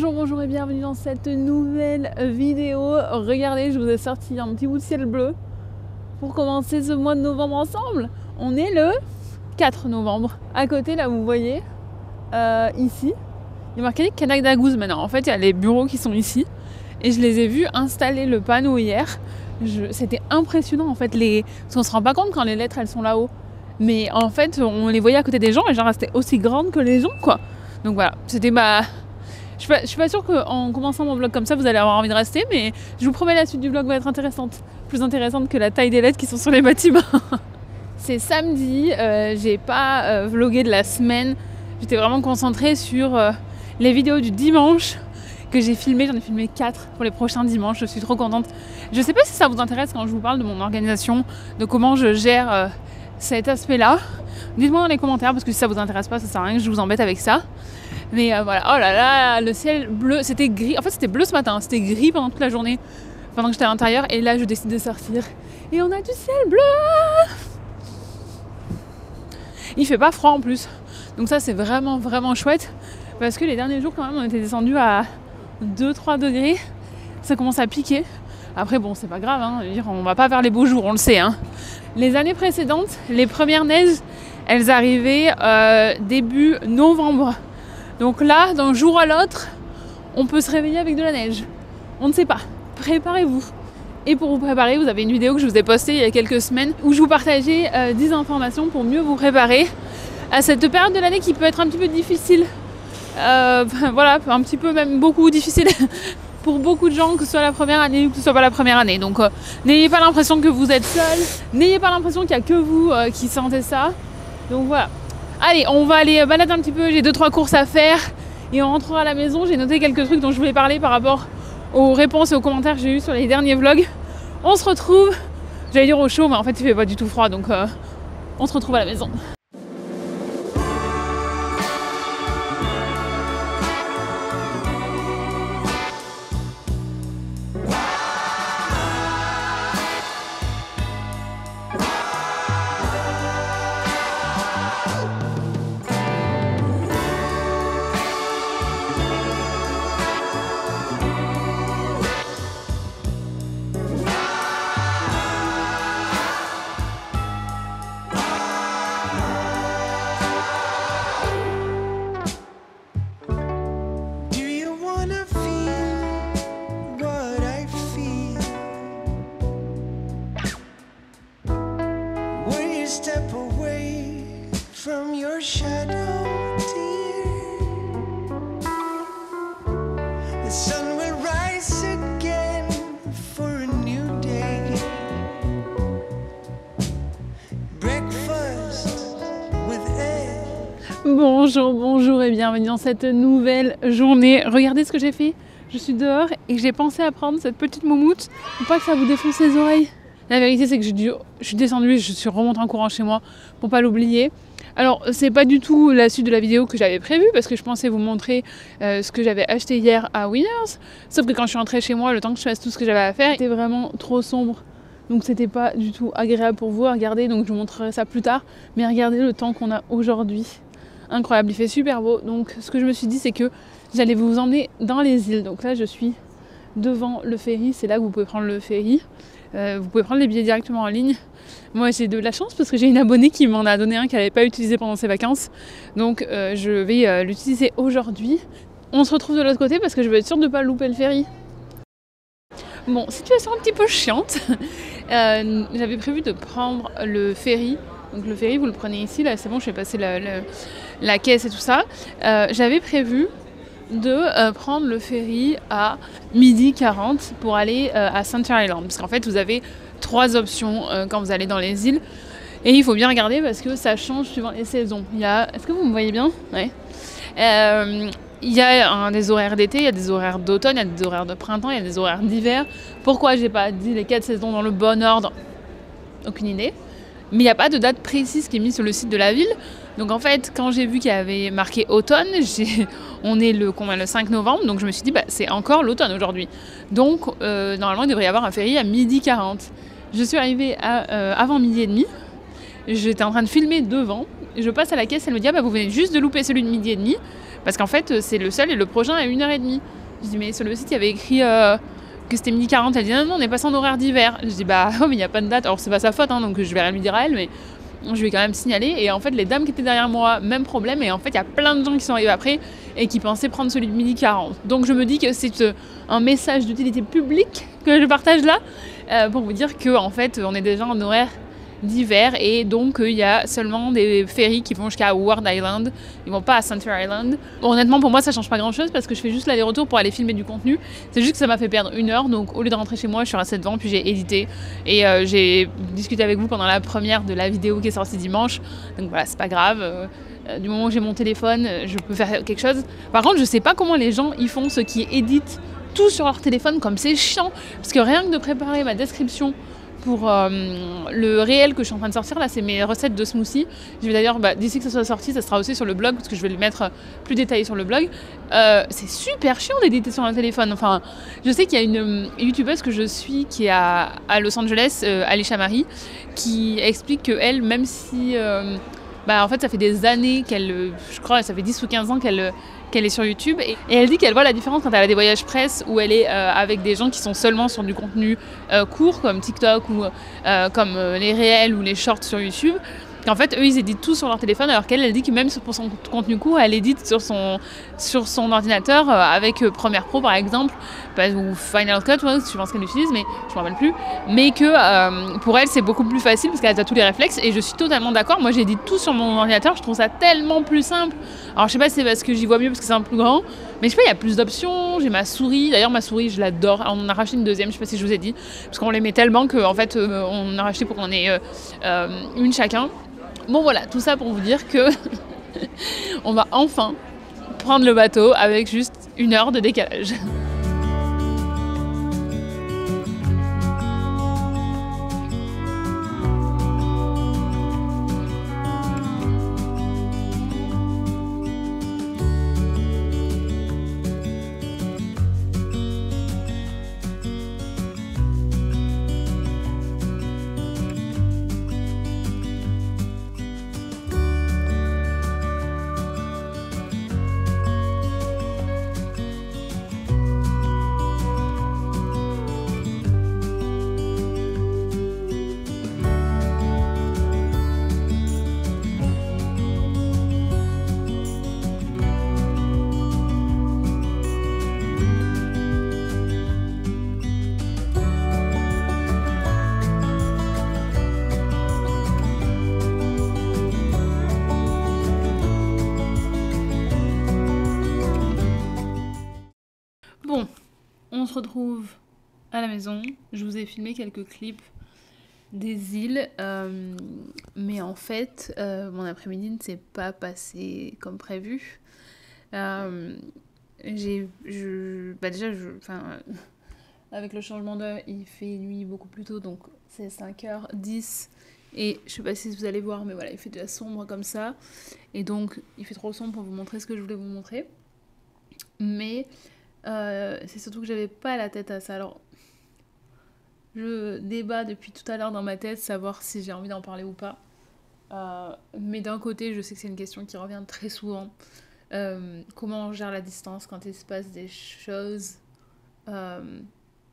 Bonjour et bienvenue dans cette nouvelle vidéo. Regardez, je vous ai sorti un petit bout de ciel bleu pour commencer ce mois de novembre ensemble. On est le 4 novembre. À côté, là, vous voyez, ici, il y a marqué Canada Goose maintenant. En fait, il y a les bureaux qui sont ici et je les ai vus installer le panneau hier. C'était impressionnant en fait, parce qu'on se rend pas compte quand les lettres elles sont là-haut. Mais en fait, on les voyait à côté des gens et genre, elles étaient aussi grandes que les gens, quoi. Donc voilà, c'était ma... Je suis pas sûre qu'en commençant mon vlog comme ça, vous allez avoir envie de rester, mais je vous promets, la suite du vlog va être intéressante. Plus intéressante que la taille des lettres qui sont sur les bâtiments. C'est samedi, j'ai pas vlogué de la semaine. J'étais vraiment concentrée sur les vidéos du dimanche que j'ai filmées. J'en ai filmé 4 pour les prochains dimanches, je suis trop contente. Je sais pas si ça vous intéresse quand je vous parle de mon organisation, de comment je gère cet aspect-là. Dites-moi dans les commentaires, parce que si ça vous intéresse pas, ça sert à rien que je vous embête avec ça. Mais voilà, oh là là, le ciel bleu, c'était gris. En fait, c'était bleu ce matin, c'était gris pendant toute la journée, pendant que j'étais à l'intérieur. Et là, je décide de sortir. Et on a du ciel bleu. Il fait pas froid en plus. Donc ça, c'est vraiment, vraiment chouette. Parce que les derniers jours, quand même, on était descendu à 2-3 degrés. Ça commence à piquer. Après, bon, c'est pas grave, hein. On va pas vers les beaux jours, on le sait, hein. Les années précédentes, les premières neiges, elles arrivaient début novembre. Donc là, d'un jour à l'autre, on peut se réveiller avec de la neige. On ne sait pas. Préparez-vous. Et pour vous préparer, vous avez une vidéo que je vous ai postée il y a quelques semaines où je vous partageais 10 informations pour mieux vous préparer à cette période de l'année qui peut être un petit peu difficile. Voilà, un petit peu même beaucoup difficile pour beaucoup de gens, que ce soit la première année ou que ce soit pas la première année. Donc n'ayez pas l'impression que vous êtes seul, n'ayez pas l'impression qu'il n'y a que vous qui sentez ça. Donc voilà. Allez, on va aller balader un petit peu, j'ai 2-3 courses à faire et on rentrera à la maison. J'ai noté quelques trucs dont je voulais parler par rapport aux réponses et aux commentaires que j'ai eu sur les derniers vlogs. On se retrouve, j'allais dire au chaud, mais en fait il fait pas du tout froid, donc on se retrouve à la maison. Step away from your shadow, dear. The sun will rise again for a new day. Breakfast with egg. Bonjour et bienvenue dans cette nouvelle journée. Regardez ce que j'ai fait. Je suis dehors et j'ai pensé à prendre cette petite moumoute pour pas que ça vous défonce les oreilles. La vérité, c'est que je suis descendue, je suis remontée en courant chez moi pour pas l'oublier. Alors, c'est pas du tout la suite de la vidéo que j'avais prévue parce que je pensais vous montrer ce que j'avais acheté hier à Winners. Sauf que quand je suis rentrée chez moi, le temps que je fasse tout ce que j'avais à faire, c'était vraiment trop sombre. Donc, c'était pas du tout agréable pour vous à regarder. Donc, je vous montrerai ça plus tard. Mais regardez le temps qu'on a aujourd'hui. Incroyable, il fait super beau. Donc, ce que je me suis dit, c'est que j'allais vous emmener dans les îles. Donc là, je suis devant le ferry. C'est là que vous pouvez prendre le ferry. Vous pouvez prendre les billets directement en ligne. Moi j'ai de la chance parce que j'ai une abonnée qui m'en a donné un qu'elle n'avait pas utilisé pendant ses vacances. Donc je vais l'utiliser aujourd'hui. On se retrouve de l'autre côté parce que je veux être sûre de ne pas louper le ferry. Bon, situation un petit peu chiante. J'avais prévu de prendre le ferry. Donc le ferry vous le prenez ici, là c'est bon, je vais passer la caisse et tout ça. J'avais prévu de prendre le ferry à 12h40 pour aller à Center Island. Parce qu'en fait, vous avez 3 options quand vous allez dans les îles. Et il faut bien regarder parce que ça change suivant les saisons. Est-ce que vous me voyez bien ? Ouais. Il y a des horaires d'été, il y a des horaires d'automne, il y a des horaires de printemps, il y a des horaires d'hiver. Pourquoi j'ai pas dit les 4 saisons dans le bon ordre ? Aucune idée. Mais il n'y a pas de date précise qui est mise sur le site de la ville. Donc en fait, quand j'ai vu qu'il y avait marqué automne, on est le 5 novembre, donc je me suis dit, c'est encore l'automne aujourd'hui. Donc normalement, il devrait y avoir un ferry à 12h40. Je suis arrivée avant 12h30. J'étais en train de filmer devant. Je passe à la caisse, elle me dit, vous venez juste de louper celui de 12h30. Parce qu'en fait, c'est le seul et le prochain à 1h30. Je dis, mais sur le site, il y avait écrit que c'était 12h40. Elle dit, non, on est passé en horaire d'hiver. Je dis, bah, oh, mais il n'y a pas de date. Alors, c'est pas sa faute, hein, donc je vais rien lui dire à elle, mais je vais quand même signaler. Et en fait, les dames qui étaient derrière moi, même problème. Et en fait, il y a plein de gens qui sont arrivés après et qui pensaient prendre celui de 12h40. Donc, je me dis que c'est un message d'utilité publique que je partage là pour vous dire qu'en fait, on est déjà en horaire d'hiver et donc il y a seulement des ferries qui vont jusqu'à Ward Island, ils vont pas à Center Island. Bon, honnêtement pour moi ça change pas grand chose parce que je fais juste l'aller-retour pour aller filmer du contenu, c'est juste que ça m'a fait perdre 1 heure, donc au lieu de rentrer chez moi je suis restée devant puis j'ai édité et j'ai discuté avec vous pendant la première de la vidéo qui est sortie dimanche, donc voilà c'est pas grave. Du moment où j'ai mon téléphone je peux faire quelque chose. Par contre je sais pas comment les gens y font, ceux qui éditent tout sur leur téléphone, comme c'est chiant parce que rien que de préparer ma description pour le réel que je suis en train de sortir, là c'est mes recettes de smoothie. Je vais d'ailleurs, d'ici que ça soit sorti, ça sera aussi sur le blog, parce que je vais le mettre plus détaillé sur le blog. C'est super chiant d'éditer sur un téléphone. Enfin, je sais qu'il y a une youtubeuse que je suis qui est à Los Angeles, Alicia Marie, qui explique qu'elle, même si... en fait ça fait des années qu'elle, je crois ça fait 10 ou 15 ans qu'elle est sur YouTube et elle dit qu'elle voit la différence quand elle a des voyages presse où elle est avec des gens qui sont seulement sur du contenu court comme TikTok ou comme les réels ou les shorts sur YouTube. En fait, eux, ils éditent tout sur leur téléphone, alors qu'elle, elle dit que même pour son contenu court, elle édite sur son ordinateur avec Premiere Pro, par exemple, ou Final Cut, ouais, je pense qu'elle utilise, mais je me rappelle plus. Mais que pour elle, c'est beaucoup plus facile parce qu'elle a tous les réflexes, et je suis totalement d'accord. Moi, j'édite tout sur mon ordinateur, je trouve ça tellement plus simple. Alors, je sais pas si c'est parce que j'y vois mieux, parce que c'est un peu plus grand, mais je sais pas, il y a plus d'options. J'ai ma souris, d'ailleurs, ma souris, je l'adore. Alors, on en a racheté une deuxième, je sais pas si je vous ai dit, parce qu'on l'aimait tellement qu'en fait, on a racheté pour qu'on ait une chacun. Bon voilà, tout ça pour vous dire que on va enfin prendre le bateau avec juste 1 heure de décalage. Bon, on se retrouve à la maison. Je vous ai filmé quelques clips des îles, mais en fait, mon après-midi ne s'est pas passé comme prévu. Avec le changement d'heure, il fait nuit beaucoup plus tôt, donc c'est 5h10. Et je sais pas si vous allez voir, mais voilà, il fait de la sombre comme ça. Et donc, il fait trop sombre pour vous montrer ce que je voulais vous montrer. Mais c'est surtout que j'avais pas la tête à ça. Alors, je débat depuis tout à l'heure dans ma tête, savoir si j'ai envie d'en parler ou pas. Mais d'un côté, je sais que c'est une question qui revient très souvent. Comment on gère la distance quand il se passe des choses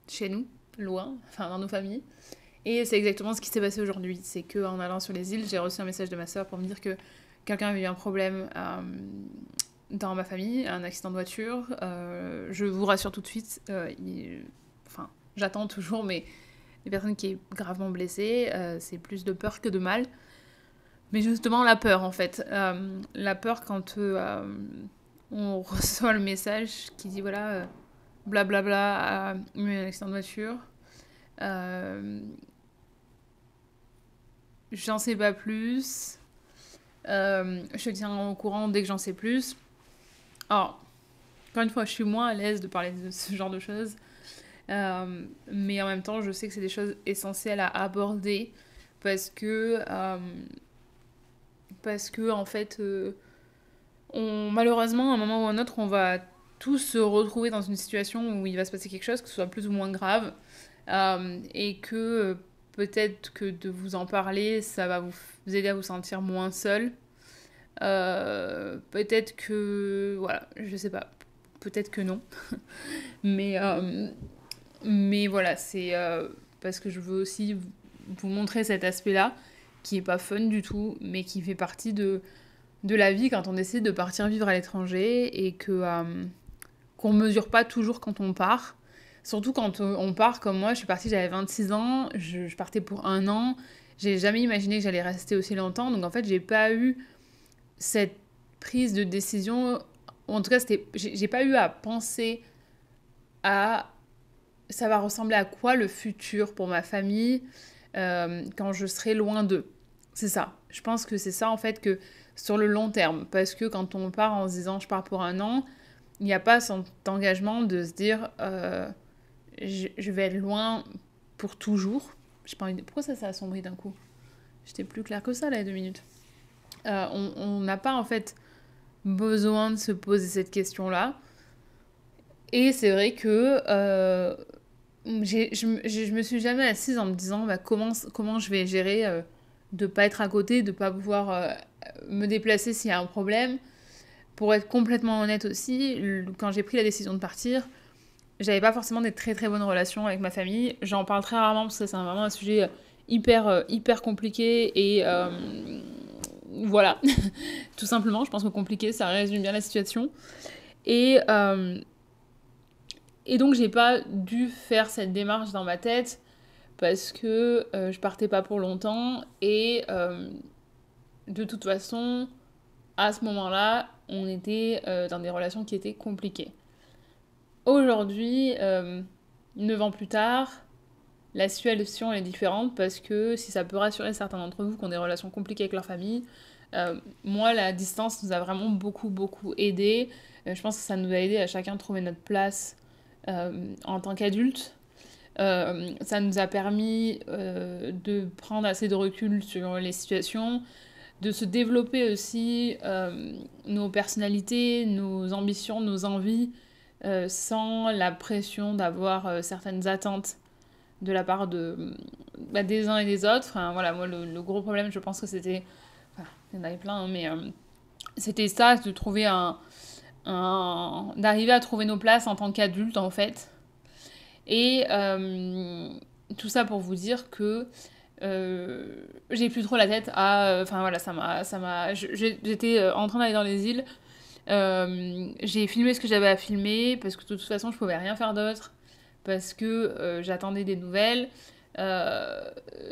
chez nous, loin, enfin dans nos familles. Et c'est exactement ce qui s'est passé aujourd'hui. C'est qu'en allant sur les îles, j'ai reçu un message de ma soeur pour me dire que quelqu'un avait eu un problème dans ma famille, un accident de voiture. Je vous rassure tout de suite, j'attends toujours, mais les personnes qui est gravement blessée, c'est plus de peur que de mal. Mais justement, la peur, en fait. La peur quand on reçoit le message qui dit, voilà, blablabla, eu un accident de voiture. J'en sais pas plus. Je te tiens au courant dès que j'en sais plus. Alors, encore une fois, je suis moins à l'aise de parler de ce genre de choses. Mais en même temps, je sais que c'est des choses essentielles à aborder parce que en fait, malheureusement, à un moment ou à un autre, on va tous se retrouver dans une situation où il va se passer quelque chose, que ce soit plus ou moins grave, et que peut-être que de vous en parler, ça va vous aider à vous sentir moins seul. Peut-être que... Voilà, je sais pas. Peut-être que non. Mais voilà, c'est parce que je veux aussi vous montrer cet aspect-là, qui est pas fun du tout, mais qui fait partie de la vie quand on décide de partir vivre à l'étranger et qu'on mesure pas toujours quand on part. Surtout quand on part comme moi, je suis partie, j'avais 26 ans, je partais pour 1 an, j'ai jamais imaginé que j'allais rester aussi longtemps, donc en fait j'ai pas eu cette prise de décision, ou en tout cas j'ai pas eu à penser à ça va ressembler à quoi le futur pour ma famille quand je serai loin d'eux. C'est ça. Je pense que c'est ça en fait que sur le long terme. Parce que quand on part en se disant je pars pour 1 an, il n'y a pas cet engagement de se dire je vais être loin pour toujours. J'ai pas envie de... Pourquoi ça s'est assombri d'un coup? J'étais plus claire que ça là, il y a 2 minutes. On n'a pas en fait besoin de se poser cette question-là. Et c'est vrai que je me suis jamais assise en me disant bah, comment je vais gérer de pas être à côté, de pas pouvoir me déplacer s'il y a un problème. Pour être complètement honnête aussi, quand j'ai pris la décision de partir, j'avais pas forcément des très très bonnes relations avec ma famille. J'en parle très rarement parce que c'est vraiment un sujet hyper compliqué et voilà, tout simplement. Je pense que compliqué, ça résume bien la situation. Et, euh, et donc j'ai pas dû faire cette démarche dans ma tête parce que je partais pas pour longtemps et de toute façon, à ce moment-là, on était dans des relations qui étaient compliquées. Aujourd'hui, 9 ans plus tard, la situation est différente parce que si ça peut rassurer certains d'entre vous qui ont des relations compliquées avec leur famille, moi, la distance nous a vraiment beaucoup aidé. Je pense que ça nous a aidé à chacun de trouver notre place en tant qu'adulte. Ça nous a permis de prendre assez de recul sur les situations, de se développer aussi nos personnalités, nos ambitions, nos envies, sans la pression d'avoir certaines attentes de la part des uns et des autres. Enfin, voilà, moi, le gros problème, je pense que c'était... Enfin, il y en avait plein, hein, mais c'était ça, de trouver d'arriver à trouver nos places en tant qu'adultes, en fait. Et tout ça pour vous dire que j'ai plus trop la tête à... Enfin voilà, j'étais en train d'aller dans les îles. J'ai filmé ce que j'avais à filmer parce que de toute façon je pouvais rien faire d'autre. Parce que j'attendais des nouvelles.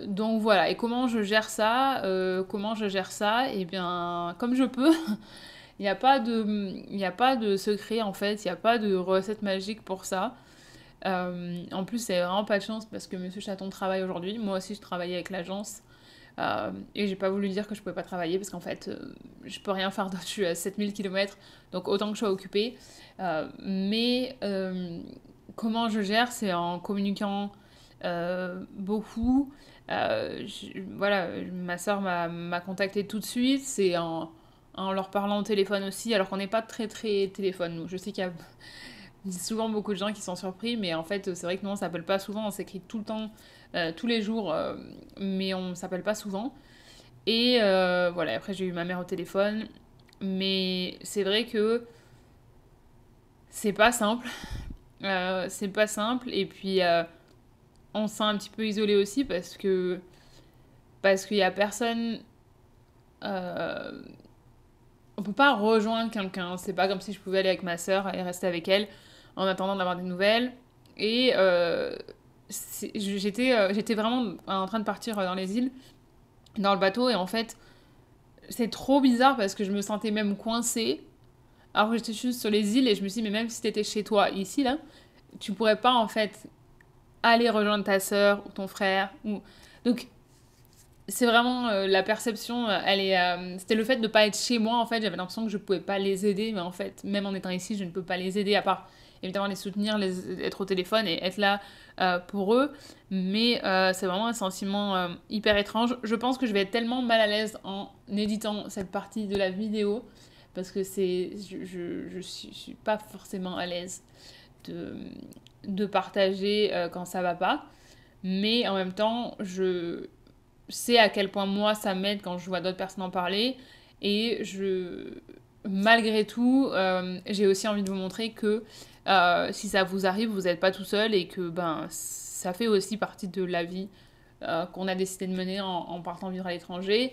Donc voilà, et comment je gère ça Eh bien, comme je peux. Il n'y a pas de secret en fait, il n'y a pas de recette magique pour ça. En plus, c'est vraiment pas de chance parce que Monsieur Chaton travaille aujourd'hui. Moi aussi, je travaillais avec l'agence. Et j'ai pas voulu dire que je pouvais pas travailler parce qu'en fait, je peux rien faire d'autre. Je suis à 7000 km, donc autant que je sois occupée. Mais comment je gère, c'est en communiquant beaucoup. Voilà, ma soeur m'a contactée tout de suite. C'est en leur parlant au téléphone aussi, alors qu'on n'est pas très téléphone, nous. Je sais qu'il y a souvent beaucoup de gens qui sont surpris, mais en fait, c'est vrai que nous, on s'appelle pas souvent, on s'écrit tout le temps, tous les jours, mais on s'appelle pas souvent. Et voilà, après, j'ai eu ma mère au téléphone, mais c'est vrai que c'est pas simple. C'est pas simple, et puis on se sent un petit peu isolé aussi parce qu'il y a personne. euh, on peut pas rejoindre quelqu'un. C'est pas comme si je pouvais aller avec ma sœur et rester avec elle en attendant d'avoir des nouvelles. Et j'étais vraiment en train de partir dans les îles, dans le bateau, et en fait, c'est trop bizarre parce que je me sentais même coincée. Alors que j'étais juste sur les îles et je me suis dit, mais même si t'étais chez toi, ici, là, tu pourrais pas en fait aller rejoindre ta sœur ou ton frère. Donc, c'est vraiment la perception, c'était le fait de ne pas être chez moi, en fait, j'avais l'impression que je pouvais pas les aider, mais en fait, même en étant ici, je ne peux pas les aider, à part évidemment les soutenir, être au téléphone et être là pour eux, mais c'est vraiment un sentiment hyper étrange. Je pense que je vais être tellement mal à l'aise en éditant cette partie de la vidéo, parce que je suis pas forcément à l'aise de, de partager quand ça va pas, mais en même temps, je sais à quel point moi ça m'aide quand je vois d'autres personnes en parler. Et malgré tout, j'ai aussi envie de vous montrer que si ça vous arrive, vous n'êtes pas tout seul et que ça fait aussi partie de la vie qu'on a décidé de mener en partant vivre à l'étranger.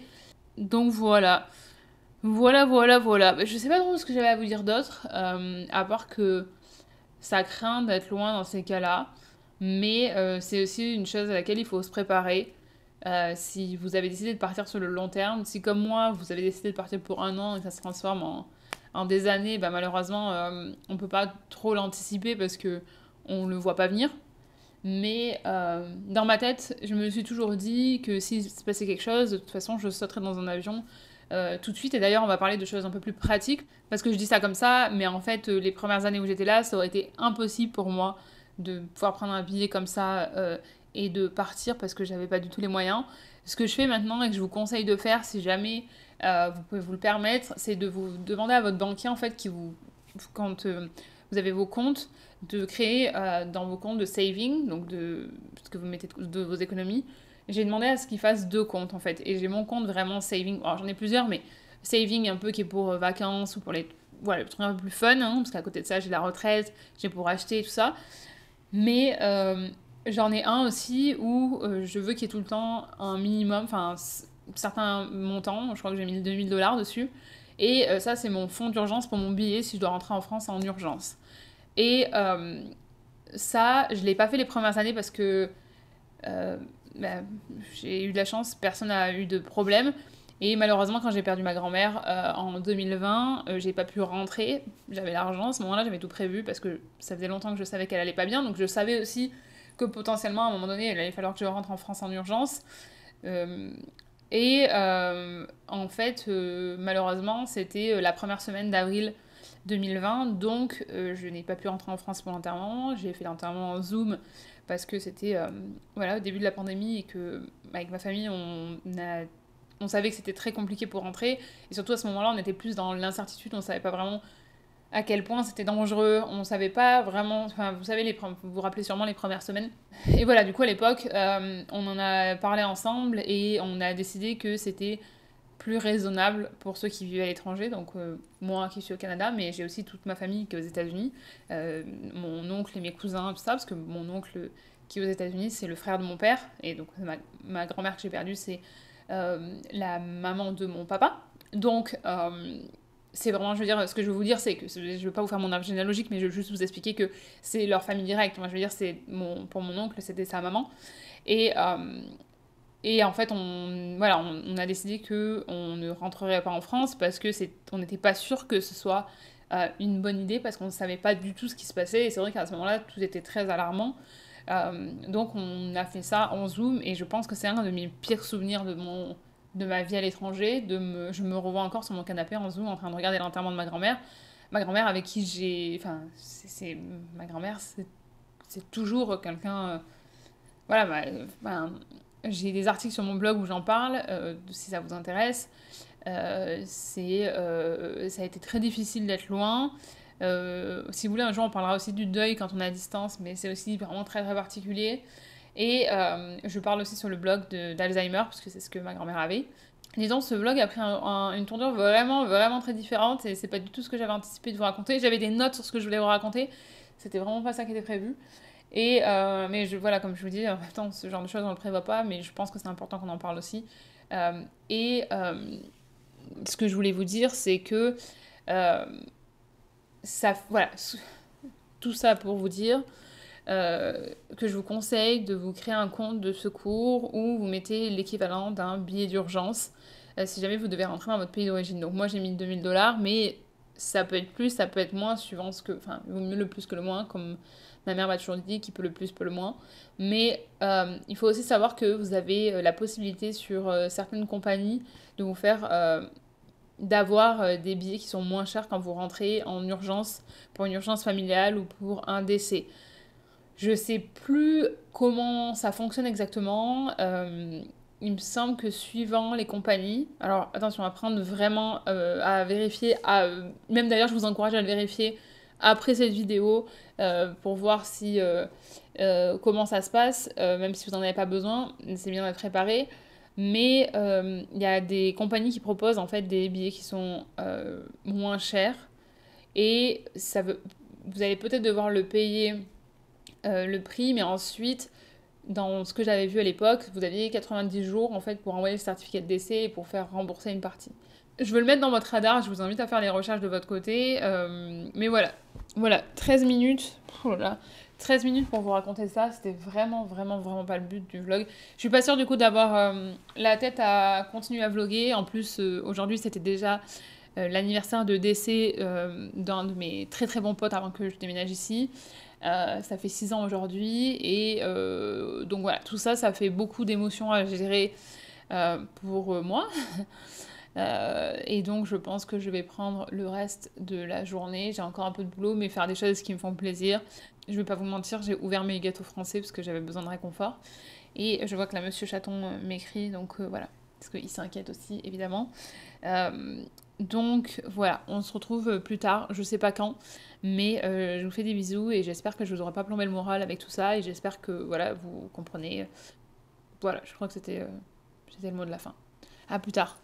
Donc voilà. Voilà. Je sais pas trop ce que j'avais à vous dire d'autre, à part que ça craint d'être loin dans ces cas-là, mais c'est aussi une chose à laquelle il faut se préparer. Si vous avez décidé de partir sur le long terme, si comme moi, vous avez décidé de partir pour 1 an et que ça se transforme en des années, malheureusement, on peut pas trop l'anticiper parce que on le voit pas venir. Mais dans ma tête, je me suis toujours dit que s'il se passait quelque chose, de toute façon, je sauterais dans un avion tout de suite. Et d'ailleurs, on va parler de choses un peu plus pratiques, parce que je dis ça comme ça, mais en fait, les premières années où j'étais là, ça aurait été impossible pour moi de pouvoir prendre un billet comme ça et de partir parce que j'avais pas du tout les moyens. Ce que je fais maintenant et que je vous conseille de faire, si jamais vous pouvez vous le permettre, c'est de vous demander à votre banquier, en fait, quand vous avez vos comptes, de créer dans vos comptes de saving, donc ce que vous mettez de vos économies. J'ai demandé à ce qu'il fasse 2 comptes en fait. Et j'ai mon compte vraiment saving. Alors j'en ai plusieurs, mais saving un peu qui est pour vacances ou pour les trucs un peu plus fun, hein, parce qu'à côté de ça, j'ai la retraite, j'ai pour acheter tout ça. Mais j'en ai un aussi où je veux qu'il y ait tout le temps un minimum, enfin certains montants. Je crois que j'ai mis 2 000 $ dessus. Et ça, c'est mon fonds d'urgence pour mon billet si je dois rentrer en France en urgence. Et ça, je l'ai pas fait les premières années parce que euh, j'ai eu de la chance, personne n'a eu de problème. Et malheureusement, quand j'ai perdu ma grand-mère en 2020, j'ai pas pu rentrer. J'avais l'argent, à ce moment-là, j'avais tout prévu parce que ça faisait longtemps que je savais qu'elle allait pas bien. Donc je savais aussi que potentiellement, à un moment donné, il allait falloir que je rentre en France en urgence. Euh, en fait, malheureusement, c'était la première semaine d'avril 2020, donc je n'ai pas pu rentrer en France pour l'enterrement. J'ai fait l'enterrement en Zoom parce que c'était au début de la pandémie et que avec ma famille, on savait que c'était très compliqué pour rentrer. Et surtout à ce moment-là, on était plus dans l'incertitude, on savait pas vraiment à quel point c'était dangereux, on savait pas vraiment, enfin vous savez, vous vous rappelez sûrement les premières semaines. Et voilà, du coup à l'époque, on en a parlé ensemble et on a décidé que c'était plus raisonnable pour ceux qui vivaient à l'étranger, donc moi qui suis au Canada, mais j'ai aussi toute ma famille qui est aux États-Unis, mon oncle et mes cousins, tout ça, parce que mon oncle qui est aux États-Unis, c'est le frère de mon père, et donc ma grand-mère que j'ai perdue, c'est la maman de mon papa. Donc c'est vraiment, je veux dire, ce que je veux vous dire, c'est que je ne veux pas vous faire mon arbre généalogique, mais je veux juste vous expliquer que c'est leur famille directe. Moi, je veux dire, pour mon oncle, c'était sa maman. Et, en fait, on a décidé qu'on ne rentrerait pas en France parce que on n'était pas sûr que ce soit une bonne idée parce qu'on ne savait pas du tout ce qui se passait. Et c'est vrai qu'à ce moment-là, tout était très alarmant. Donc, on a fait ça en Zoom et je pense que c'est un de mes pires souvenirs de ma vie à l'étranger. Je me revois encore sur mon canapé en Zoom en train de regarder l'enterrement de ma grand-mère. Ma grand-mère avec qui j'ai... Enfin, ma grand-mère, c'est toujours quelqu'un... voilà, j'ai des articles sur mon blog où j'en parle, si ça vous intéresse. Ça a été très difficile d'être loin. Si vous voulez, un jour, on parlera aussi du deuil quand on est à distance, mais c'est aussi vraiment très très particulier. Et je parle aussi sur le blog d'Alzheimer, parce que c'est ce que ma grand-mère avait. Disons, ce vlog a pris une tournure vraiment, vraiment très différente, et c'est pas du tout ce que j'avais anticipé de vous raconter. J'avais des notes sur ce que je voulais vous raconter, c'était vraiment pas ça qui était prévu. Mais voilà, comme je vous dis, en même temps, ce genre de choses, on le prévoit pas, mais je pense que c'est important qu'on en parle aussi. Ce que je voulais vous dire, c'est que euh, voilà, tout ça pour vous dire que je vous conseille de vous créer un compte de secours où vous mettez l'équivalent d'un billet d'urgence si jamais vous devez rentrer dans votre pays d'origine. Donc moi j'ai mis 2 000 $, mais ça peut être plus, ça peut être moins, suivant ce que... Enfin, il vaut mieux le plus que le moins, comme ma mère m'a toujours dit, qui peut le plus, peut le moins. Mais il faut aussi savoir que vous avez la possibilité sur certaines compagnies de vous faire... d'avoir des billets qui sont moins chers quand vous rentrez en urgence, pour une urgence familiale ou pour un décès. Je sais plus comment ça fonctionne exactement. Il me semble que suivant les compagnies, alors attention, à prendre vraiment à vérifier, même d'ailleurs je vous encourage à le vérifier après cette vidéo pour voir si comment ça se passe, même si vous n'en avez pas besoin, c'est bien d'être préparé. Mais il y a des compagnies qui proposent en fait des billets qui sont moins chers. Et vous allez peut-être devoir le payer le prix, mais ensuite, dans ce que j'avais vu à l'époque, vous aviez 90 jours en fait pour envoyer le certificat de décès et pour faire rembourser une partie. Je veux le mettre dans votre radar, je vous invite à faire les recherches de votre côté. Mais voilà, 13 minutes. Oh là là, 13 minutes pour vous raconter ça, c'était vraiment pas le but du vlog. Je suis pas sûre du coup d'avoir la tête à continuer à vlogger. En plus, aujourd'hui c'était déjà l'anniversaire de décès d'un de mes très bons potes avant que je déménage ici. Ça fait 6 ans aujourd'hui et donc voilà, tout ça, ça fait beaucoup d'émotions à gérer pour moi. Et donc je pense que je vais prendre le reste de la journée. J'ai encore un peu de boulot, mais faire des choses qui me font plaisir. Je vais pas vous mentir, j'ai ouvert mes gâteaux français parce que j'avais besoin de réconfort. Et je vois que la Monsieur Chaton m'écrit, donc voilà. Parce qu'il s'inquiète aussi, évidemment. Donc voilà, on se retrouve plus tard, je sais pas quand, mais je vous fais des bisous et j'espère que je vous aurai pas plombé le moral avec tout ça et j'espère que voilà, vous comprenez. Voilà, je crois que c'était le mot de la fin. À plus tard.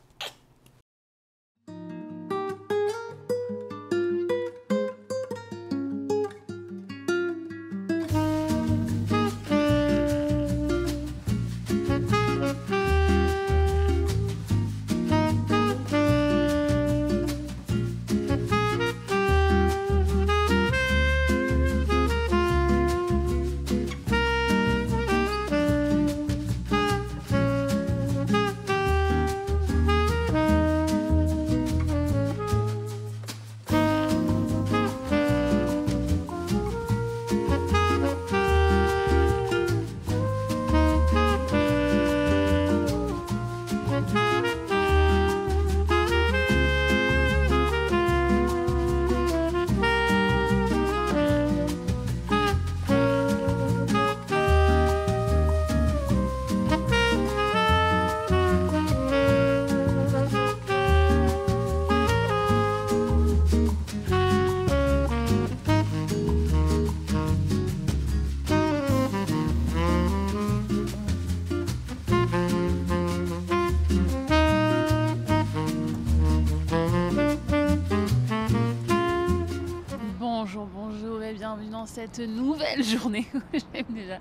Bonjour et bienvenue dans cette nouvelle journée où j'aime déjà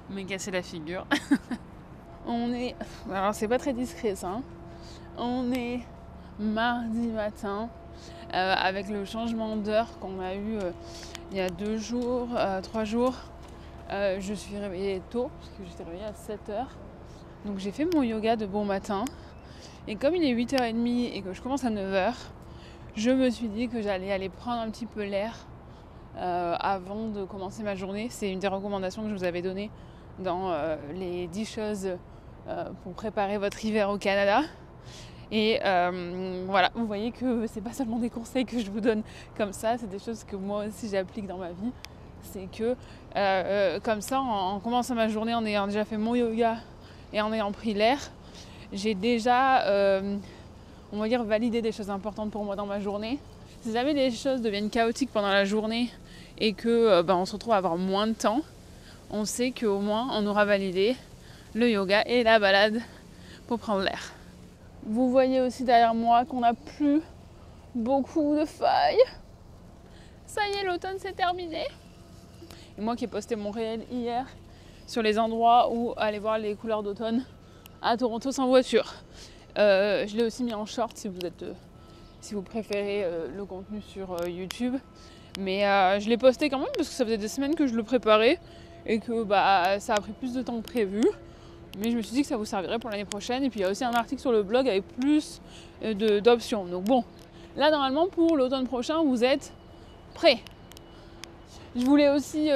me casser la figure. On est... Alors c'est pas très discret ça. On est mardi matin avec le changement d'heure qu'on a eu il y a 2 jours, 3 jours. Je suis réveillée tôt parce que j'étais réveillée à 7h. Donc j'ai fait mon yoga de bon matin. Et comme il est 8h30 et que je commence à 9h, je me suis dit que j'allais aller prendre un petit peu l'air avant de commencer ma journée. C'est une des recommandations que je vous avais données dans les 10 choses pour préparer votre hiver au Canada. Et voilà, vous voyez que c'est pas seulement des conseils que je vous donne comme ça, c'est des choses que moi aussi j'applique dans ma vie. C'est que comme ça, en commençant ma journée, en ayant déjà fait mon yoga et en ayant pris l'air, j'ai déjà, on va dire, validé des choses importantes pour moi dans ma journée. Si jamais les choses deviennent chaotiques pendant la journée et que on se retrouve à avoir moins de temps, on sait qu'au moins on aura validé le yoga et la balade pour prendre l'air. Vous voyez aussi derrière moi qu'on n'a plus beaucoup de feuilles. Ça y est, l'automne c'est terminé. Et moi qui ai posté mon réel hier sur les endroits où aller voir les couleurs d'automne à Toronto sans voiture. Je l'ai aussi mis en short si vous préférez le contenu sur YouTube. Mais je l'ai posté quand même parce que ça faisait des semaines que je le préparais et que ça a pris plus de temps que prévu. Mais je me suis dit que ça vous servirait pour l'année prochaine. Et puis il y a aussi un article sur le blog avec plus d'options. Donc bon, là normalement pour l'automne prochain, vous êtes prêts. Je voulais aussi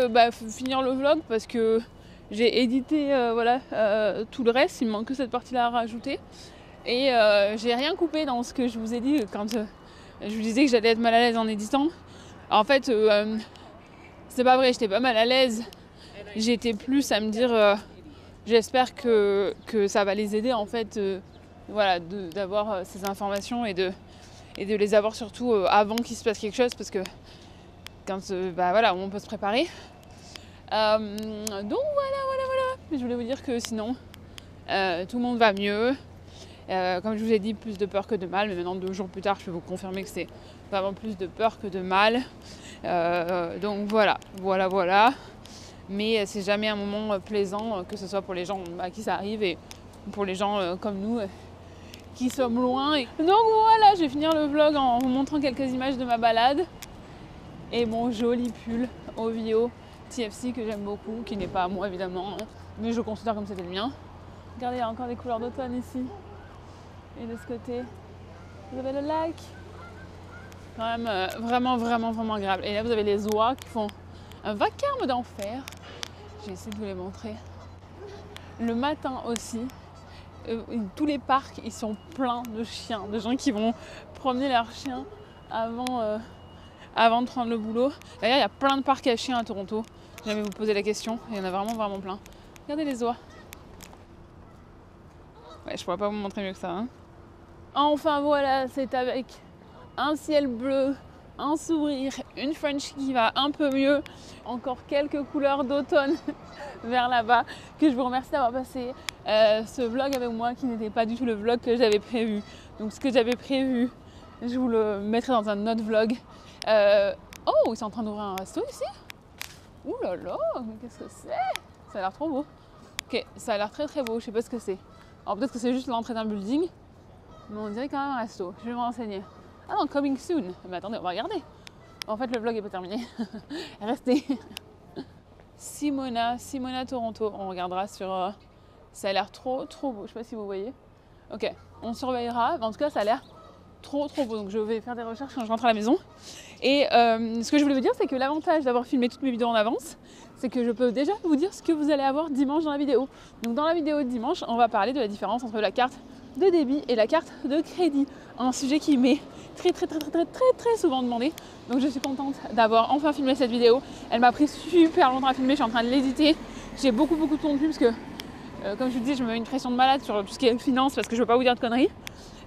finir le vlog parce que j'ai édité tout le reste. Il me manque que cette partie-là à rajouter. Et j'ai rien coupé dans ce que je vous ai dit quand je vous disais que j'allais être mal à l'aise en éditant. En fait, c'est pas vrai, j'étais pas mal à l'aise. J'étais plus à me dire, j'espère que ça va les aider en fait, d'avoir ces informations et de les avoir surtout avant qu'il se passe quelque chose parce que quand on peut se préparer. Donc voilà. Mais je voulais vous dire que sinon, Tout le monde va mieux. Comme je vous ai dit, plus de peur que de mal, mais maintenant 2 jours plus tard, je peux vous confirmer que c'est vraiment plus de peur que de mal. Donc voilà. Mais c'est jamais un moment plaisant, que ce soit pour les gens à qui ça arrive et pour les gens comme nous qui sommes loin. Donc voilà, je vais finir le vlog en vous montrant quelques images de ma balade et mon joli pull OVO TFC que j'aime beaucoup, qui n'est pas à moi évidemment, hein, mais je considère comme c'était le mien. Regardez, il y a encore des couleurs d'automne ici. Et de ce côté, vous avez le lac. Quand même vraiment agréable. Et là, vous avez les oies qui font un vacarme d'enfer. J'ai essayé de vous les montrer. Le matin aussi, tous les parcs, ils sont pleins de chiens, de gens qui vont promener leurs chiens avant de prendre le boulot. D'ailleurs, il y a plein de parcs à chiens à Toronto. Si jamais vous posez la question, il y en a vraiment plein. Regardez les oies. Ouais, je pourrais pas vous montrer mieux que ça. Hein. Enfin voilà, c'est avec un ciel bleu, un sourire, une French qui va un peu mieux, encore quelques couleurs d'automne vers là-bas, que je vous remercie d'avoir passé ce vlog avec moi qui n'était pas du tout le vlog que j'avais prévu. Donc ce que j'avais prévu, je vous le mettrai dans un autre vlog. Oh, ils sont en train d'ouvrir un resto ici. Ouh là là, mais qu'est-ce que c'est? Ça a l'air trop beau. Ok, ça a l'air très beau, je sais pas ce que c'est. Alors peut-être que c'est juste l'entrée d'un building, mais on dirait quand même un resto. Je vais me renseigner. Ah non, coming soon. Mais attendez, on va regarder. En fait, le vlog est pas terminé. Restez. Simona Toronto. On regardera sur... ça a l'air trop beau. Je sais pas si vous voyez. Ok, on surveillera. Mais en tout cas, ça a l'air trop beau. Donc je vais faire des recherches quand je rentre à la maison. Et ce que je voulais vous dire, c'est que l'avantage d'avoir filmé toutes mes vidéos en avance, c'est que je peux déjà vous dire ce que vous allez avoir dimanche dans la vidéo. Donc dans la vidéo de dimanche, on va parler de la différence entre la carte de débit et la carte de crédit. Un sujet qui m'est très souvent demandé. Donc je suis contente d'avoir enfin filmé cette vidéo. Elle m'a pris super longtemps à filmer, je suis en train de l'éditer. J'ai beaucoup de contenu parce que, comme je vous dis, je me mets une pression de malade sur tout ce qui est finance parce que je veux pas vous dire de conneries.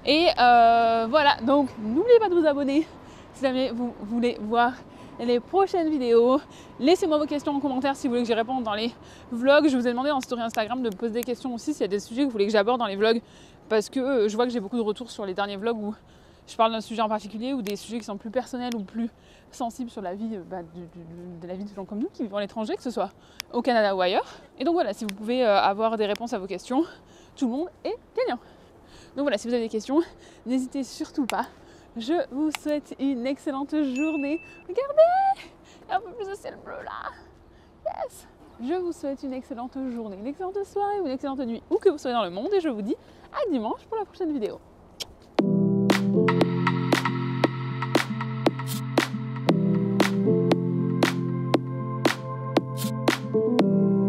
Et voilà, donc n'oubliez pas de vous abonner si jamais vous voulez voir les prochaines vidéos. Laissez-moi vos questions en commentaire si vous voulez que j'y réponde dans les vlogs. Je vous ai demandé en story Instagram de me poser des questions aussi s'il y a des sujets que vous voulez que j'aborde dans les vlogs, parce que je vois que j'ai beaucoup de retours sur les derniers vlogs où je parle d'un sujet en particulier ou des sujets qui sont plus personnels ou plus sensibles sur la vie, de la vie de gens comme nous qui vivent à l'étranger, que ce soit au Canada ou ailleurs. Et donc voilà, si vous pouvez avoir des réponses à vos questions, tout le monde est gagnant. Donc voilà, si vous avez des questions, n'hésitez surtout pas. Je vous souhaite une excellente journée. Regardez, il y a un peu plus de ciel bleu là. Yes. Je vous souhaite une excellente journée, une excellente soirée ou une excellente nuit, où que vous soyez dans le monde. Et je vous dis à dimanche pour la prochaine vidéo.